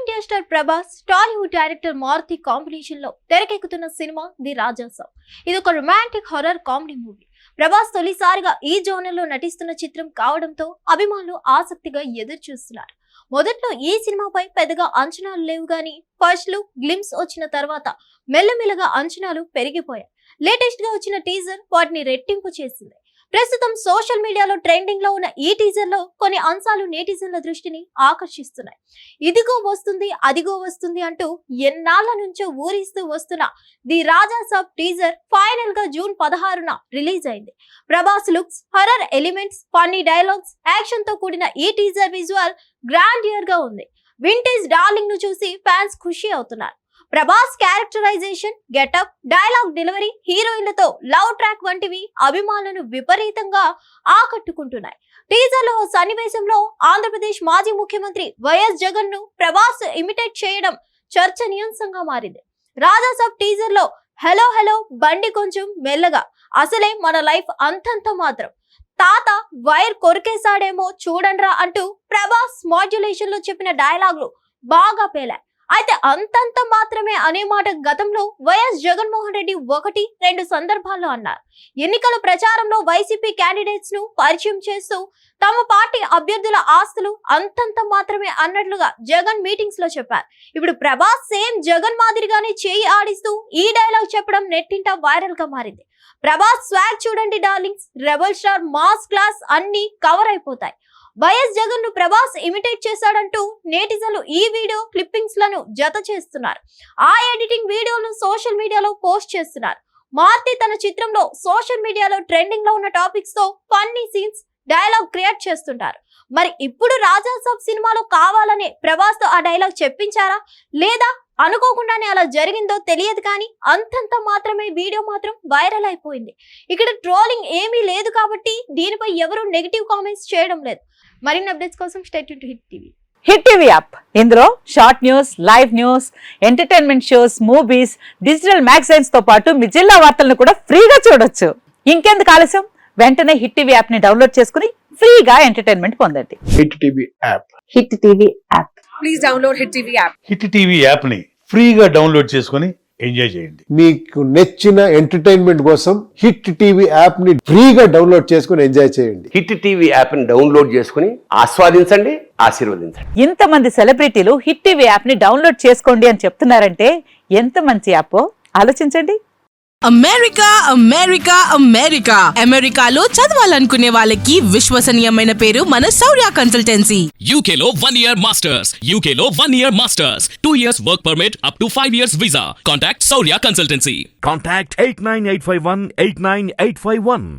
India star Prabhas Tollywood director Maruti combination లో తెరకెక్కుతున్న cinema the Raja Saab. ఇది ఒక romantic horror comedy movie. Prabhas తొలిసారిగా ఈ జోనర్ లో నటిస్తున్న చిత్రం కావడంతో అభిమానులు ఆసక్తిగా ఎదురు చూస్తున్నారు. మొదట్లో ఈ సినిమాపై పెద్దగా అంచనాలు లేవు గానీ ఫస్ట్ లుక్ గ్లిమ్స్ వచ్చిన తర్వాత మెల్లమెల్లగా అంచనాలు పెరిగిపోయాయి. లేటెస్ట్ గా వచ్చిన టీజర్ వాటిని రెట్టింపు చేసింది. ప్రస్తుతం సోషల్ మీడియాలో ట్రెండింగ్ లో ఉన్న ఈ టీజర్ లో కొన్ని అంశాలు నెటిజన్ల దృష్టిని ఆకర్షిస్తున్నాయి. ఇదిగో వస్తుంది అదిగో వస్తుంది అంటూ ఎన్నాళ్ల నుంచో ఊరిస్తూ వస్తున్న ది రాజాసాబ్ టీజర్ ఫైనల్ గా జూన్ 16న రిలీజ్ అయింది. Prabhas looks, horror elements, funny dialogues, action తో కూడిన ఈ టీజర్ విజువల్ గ్రాండియర్ గా ఉంది. వింటేజ్ డార్లింగ్ ను చూసి ఫ్యాన్స్ ఖుషి అవుతున్నారు. Prabhas characterization, getup, dialogue delivery, హీరోయిన్లతో లవ్ ట్రాక్ వంటివి అభిమానులను విపరీతంగా ఆకట్టుకుంటున్నాయి. టీజర్ లో సన్నివేశంలో ఆంధ్రప్రదేశ్ మాజీ ముఖ్యమంత్రి వైఎస్ జగన్ ను ప్రభాస్ ఇమిటేట్ చేయడం చర్చనీయాంశంగా మారింది. రాజాసాబ్ టీజర్ లో హలో హలో బండి కొంచెం మెల్లగా, అసలే మన లైఫ్ అంతంత మాత్రం, తాత వైర్ కొరికేశాడేమో చూడండ్రా అంటూ ప్రభాస్ మాడ్యులేషన్ లో చెప్పిన డైలాగులు బాగా పేలాయి. అయితే అంతంత మాత్రమే అనే మాట గతంలో వైఎస్ జగన్మోహన్ రెడ్డి 1-2 సందర్భాల్లో అన్నారు. ఎన్నికల ప్రచారంలో వైసీపీ క్యాండిడేట్స్ ను పరిచయం చేస్తూ తమ పార్టీ అభ్యర్థుల ఆస్తులు అంతంత మాత్రమే అన్నట్లుగా జగన్ మీటింగ్స్ లో చెప్పారు. ఇప్పుడు ప్రభాస్ సేమ్ జగన్ మాదిరిగానే చేయి ఆడిస్తూ ఈ డైలాగ్ చెప్పడం నెట్టింట వైరల్ గా మారింది. ప్రభాస్ స్వాగ్ చూడండి darlings, rebel star mass class అన్ని కవర్ అయిపోతాయి. వైఎస్ జగన్ ను ప్రభాస్ ఇమిటేట్ చేశాడంటూ నేటిజన్లు ఈ వీడియో క్లిప్పింగ్స్ లను జత చేస్తున్నారు. ఆ ఎడిటింగ్ వీడియోను సోషల్ మీడియాలో పోస్ట్ చేస్తున్నారు. మారుతి తన చిత్రంలో సోషల్ మీడియాలో ట్రెండింగ్ లో ఉన్న టాపిక్స్ తో ఫన్నీ సీన్స్, డైలాగ్ క్రియేట్ చేస్తుంటారు. మరి ఇప్పుడు రాజాసాబ్ సినిమాలో కావాలనే ప్రభాస్ తో ఆ డైలాగ్ చెప్పించారా లేదా అనుకోకుండానే అలా జరిగిందో తెలియదు కానీ అంతంత మాత్రమే వీడియో మాత్రం వైరల్ అయిపోయింది. ఇక్కడ ట్రోలింగ్ ఏమీ లేదు కాబట్టి దీనిపై ఎవరు నెగిటివ్ కామెంట్స్ చేయడం లేదు. మరిన్ని అప్డేట్స్ కోసం stay tune to hit TV. Hit TV app, ఇందులో short news, live news, entertainment shows, movies, digital magazines తో పాటు మీ జిల్లా వార్తలను కూడా ఫ్రీగా చూడొచ్చు. ఇంకెందుకు ఆలస్యం, వెంటనే హిట్ టీవీ యాప్ ని డౌన్లోడ్ చేసుకుని ఫ్రీగా ఎంటర్టైన్మెంట్ పొందండి. Hit TV app. Hit TV app. Please download hit TV app. Hit TV app ని ఫ్రీగా డౌన్లోడ్ చేసుకుని ఎంజాయ్ చేయండి. మీకు నచ్చిన ఎంటర్టైన్మెంట్ కోసం హిట్ టీవీ యాప్ ని ఫ్రీగా డౌన్లోడ్ చేసుకుని ఎంజాయ్ చేయండి. హిట్ టీవీ యాప్ ని డౌన్లోడ్ చేసుకుని ఆస్వాదించండి, ఆశీర్వదించండి. ఇంతమంది సెలబ్రిటీలు హిట్ టీవీ యాప్ ని డౌన్లోడ్ చేసుకోండి అని చెప్తున్నారంటే ఎంత మంచి యాప్ ఆలోచించండి. అమెరికా అమెరికా అమెరికా అమెరికాలో చదవాలనుకునే వాళ్ళకి విశ్వసనీయమైన పేరు మన శౌర్య కన్సల్టెన్సీ. UK లో 1 year masters, UK లో 1 year masters, 2 years work permit up to 5 years visa. Contact Saurya Consultancy. Contact 89851 89851.